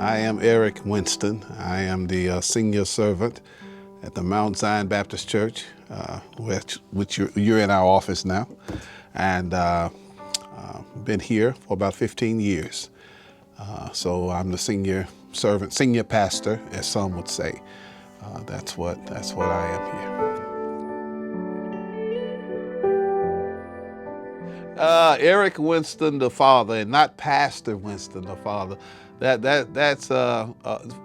I am Eric Winston. I am the senior servant at the Mount Zion Baptist Church, which you're in our office now, and been here for about 15 years. So I'm the senior servant, senior pastor, as some would say. That's what I am here. Eric Winston the father, and not Pastor Winston the father. That's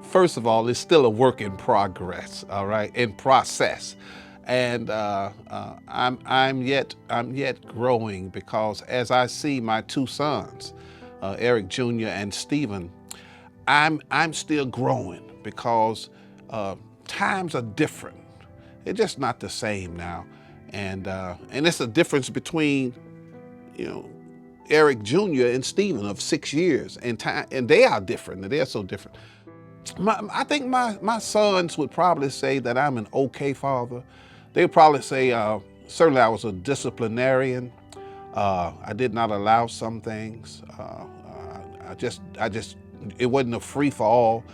first of all, it's still a work in progress. All right, in process, and I'm yet growing, because as I see my two sons, Eric Jr. and Stephen, I'm still growing, because times are different. They're just not the same now, and it's a difference between, Eric Jr. and Stephen of 6 years, and time, and they are different. They're so different. I think my sons would probably say that I'm an okay father. They would probably say, certainly I was a disciplinarian. I did not allow some things. It wasn't a free for all.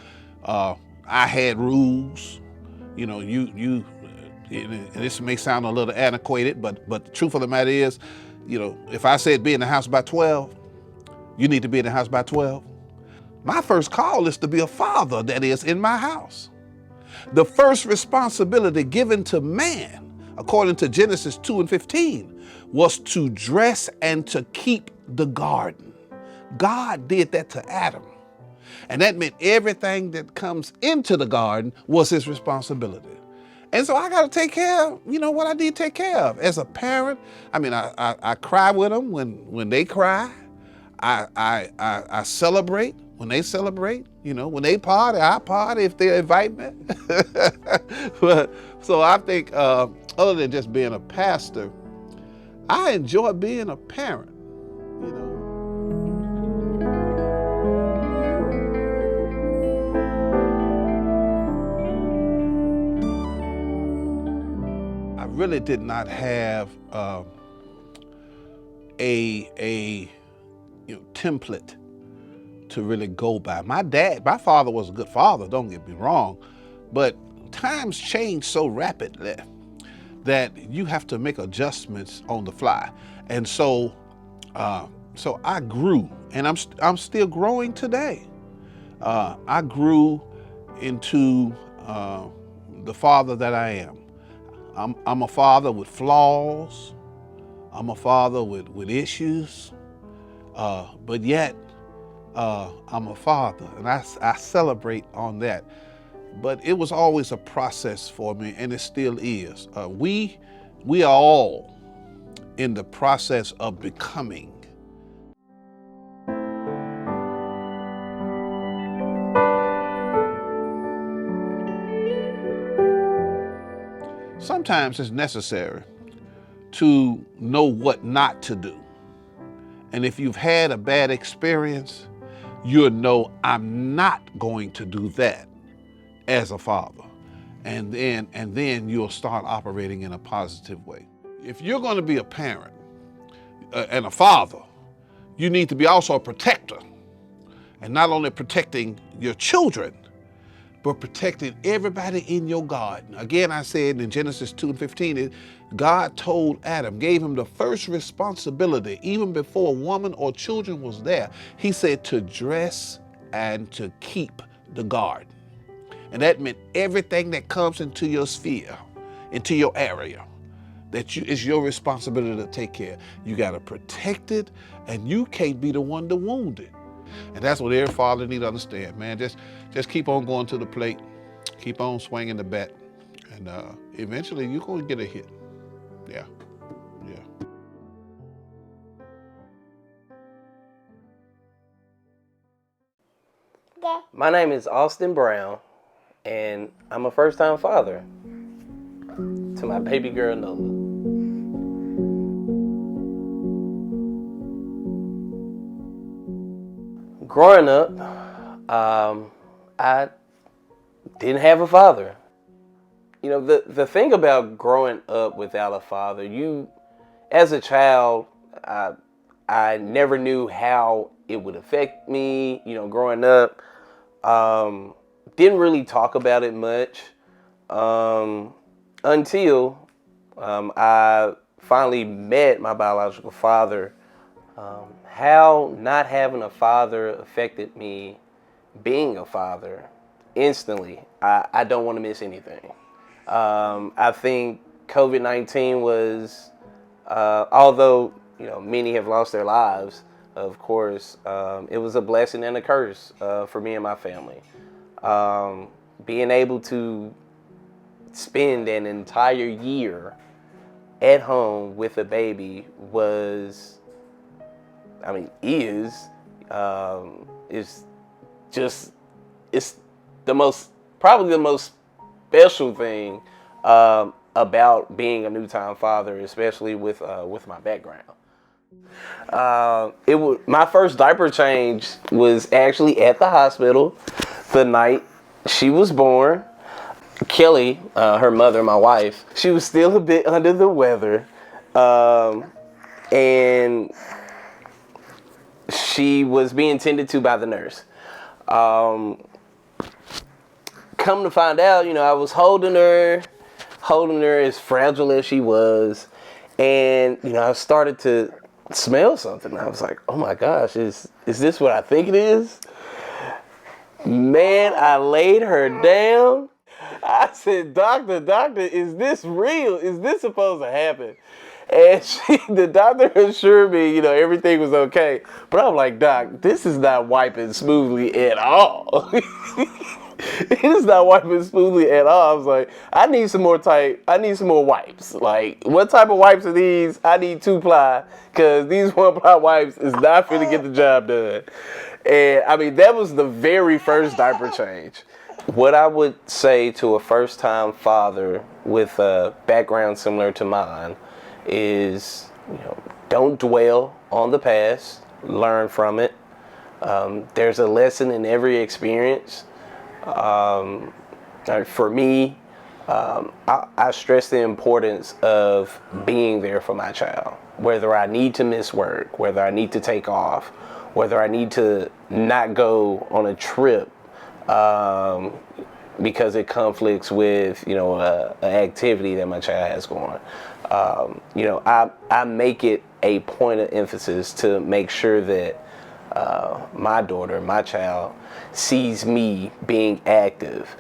I had rules. And this may sound a little antiquated, but the truth of the matter is, if I said be in the house by 12, you need to be in the house by 12. My first call is to be a father that is in my house. The first responsibility given to man, according to Genesis 2:15, was to dress and to keep the garden. God did that to Adam. And that meant everything that comes into the garden was his responsibility. And so I got to take care of, what I need to take care of. As a parent, I cry with them when they cry. I celebrate when they celebrate. When they party, I party if they invite me. So I think, other than just being a pastor, I enjoy being a parent. I really did not have a template to really go by. My father was a good father, don't get me wrong, but times change so rapidly that you have to make adjustments on the fly. And so I grew, and I'm still growing today. I grew into the father that I am. I'm a father with flaws. I'm a father with issues, but yet I'm a father, and I celebrate on that. But it was always a process for me, and it still is. We are all in the process of becoming. Sometimes it's necessary to know what not to do. And if you've had a bad experience, you'll know I'm not going to do that as a father. And then you'll start operating in a positive way. If you're going to be a parent and a father, you need to be also a protector. And not only protecting your children, but protecting everybody in your garden. Again, I said in Genesis 2:15, God told Adam, gave him the first responsibility, even before a woman or children was there. He said to dress and to keep the garden. And that meant everything that comes into your sphere, into your area, it's your responsibility to take care. You got to protect it, and you can't be the one to wound it. And that's what every father needs to understand, man. Just keep on going to the plate, keep on swinging the bat, and eventually you're going to get a hit. Yeah. My name is Austin Brown, and I'm a first-time father to my baby girl, Nola. Growing up, I didn't have a father. The thing about growing up without a father, as a child, I never knew how it would affect me, growing up. Didn't really talk about it much until I finally met my biological father. How not having a father affected me being a father instantly. I don't want to miss anything. I think COVID-19 was, although many have lost their lives, of course, it was a blessing and a curse for me and my family. Being able to spend an entire year at home with a baby was, is just, it's probably the most special thing about being a new-time father, especially with my background. My first diaper change was actually at the hospital the night she was born. Kelly, her mother, my wife, she was still a bit under the weather, and she was being tended to by the nurse. Come to find out, I was holding her as fragile as she was, and I started to smell something. I was like, oh my gosh, is this what I think it is? Man, I laid her down. I said, doctor, is this real? Is this supposed to happen? And the doctor assured me, everything was okay. But I'm like, Doc, this is not wiping smoothly at all. It is not wiping smoothly at all. I was like, I need some more wipes. Like, what type of wipes are these? I need 2-ply, because these 1-ply wipes is not going to get the job done. And that was the very first diaper change. What I would say to a first-time father with a background similar to mine is, don't dwell on the past, learn from it. There's a lesson in every experience. For me, I stress the importance of being there for my child, whether I need to miss work, whether I need to take off, whether I need to not go on a trip because it conflicts with an activity that my child has going on. I make it a point of emphasis to make sure that my daughter, my child, sees me being active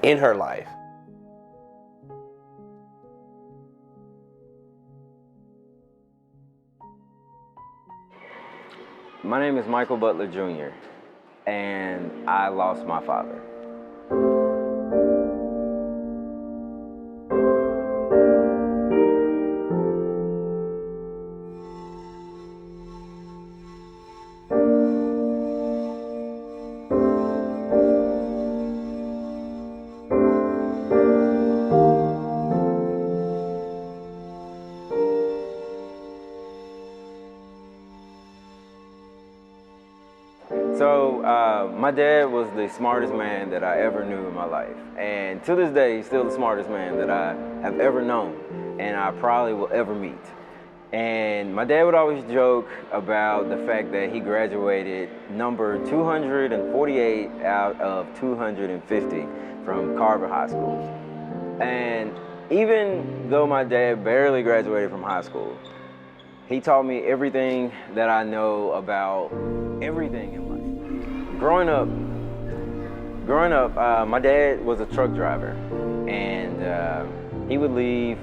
in her life. My name is Michael Butler Jr., and I lost my father. So my dad was the smartest man that I ever knew in my life. And to this day, he's still the smartest man that I have ever known and I probably will ever meet. And my dad would always joke about the fact that he graduated number 248 out of 250 from Carver High School. And even though my dad barely graduated from high school, he taught me everything that I know about everything in life. Growing up, my dad was a truck driver, and he would usually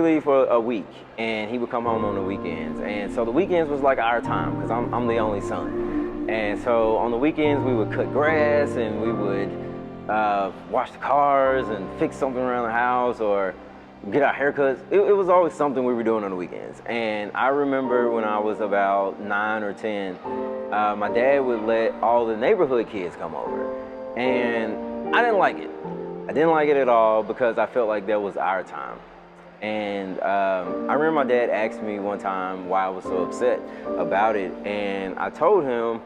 leave for a week, and he would come home on the weekends. And so the weekends was like our time, because I'm the only son. And so on the weekends, we would cut grass, and we would wash the cars and fix something around the house, or get our haircuts. It was always something we were doing on the weekends. And I remember when I was about 9 or 10, my dad would let all the neighborhood kids come over. And I didn't like it. I didn't like it at all, because I felt like that was our time. And I remember my dad asked me one time why I was so upset about it. And I told him,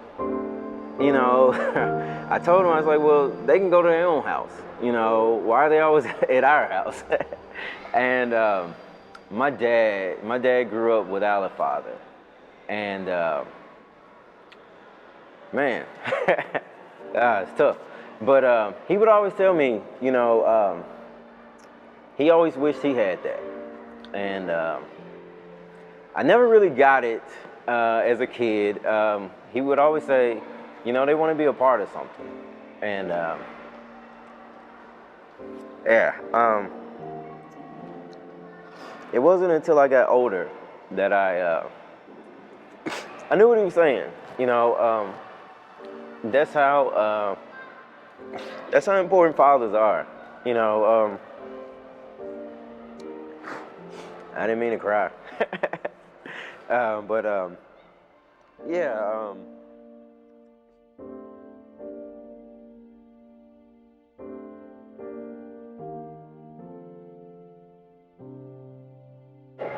I was like, well, they can go to their own house. Why are they always at our house? And my dad grew up without a father, and Man, it's tough. But he would always tell me, he always wished he had that. And I never really got it as a kid. He would always say, they want to be a part of something. And it wasn't until I got older that I knew what he was saying. That's how important fathers are. I didn't mean to cry. Yeah.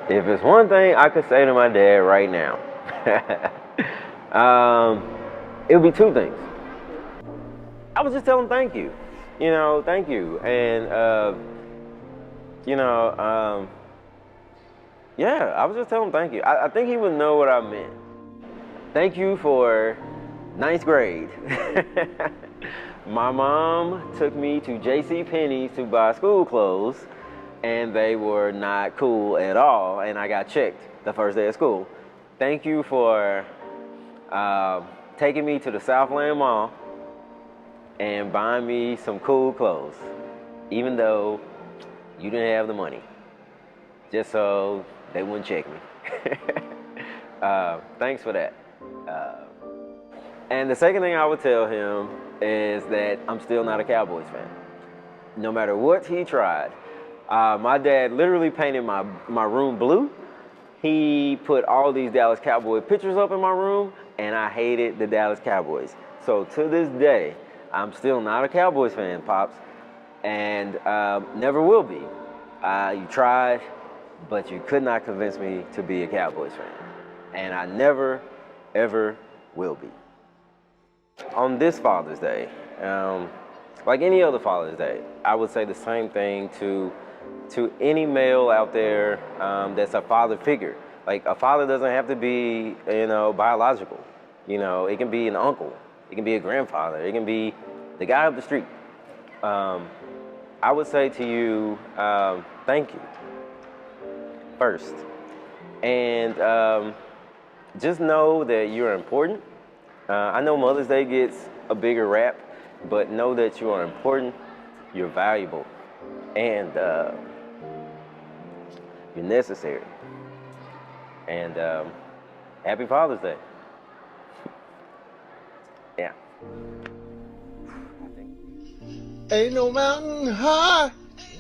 If it's one thing I could say to my dad right now, it would be two things. I would just tell him thank you. Thank you. And, yeah, I would just tell him thank you. I think he would know what I meant. Thank you for ninth grade. My mom took me to J.C. Penney's to buy school clothes, and they were not cool at all, and I got checked the first day of school. Thank you for taking me to the Southland Mall and buying me some cool clothes, even though you didn't have the money, just so they wouldn't check me. Thanks for that. And the second thing I would tell him is that I'm still not a Cowboys fan. No matter what he tried. My dad literally painted my room blue. He put all these Dallas Cowboy pictures up in my room, and I hated the Dallas Cowboys. So to this day, I'm still not a Cowboys fan, Pops, and never will be. You tried, but you could not convince me to be a Cowboys fan. And I never, ever will be. On this Father's Day, like any other Father's Day, I would say the same thing to any male out there that's a father figure. Like, a father doesn't have to be, biological. It can be an uncle. It can be a grandfather. It can be the guy up the street. I would say to you, thank you, first. And just know that you're important. I know Mother's Day gets a bigger rap, but know that you are important, you're valuable, and you're necessary. And happy Father's Day. Yeah. Ain't no mountain high,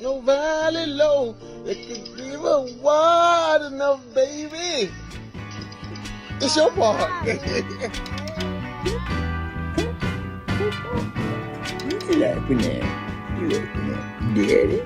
no valley low that could give a wide enough, baby. It's your part. You laughing at? You laughing at? Daddy?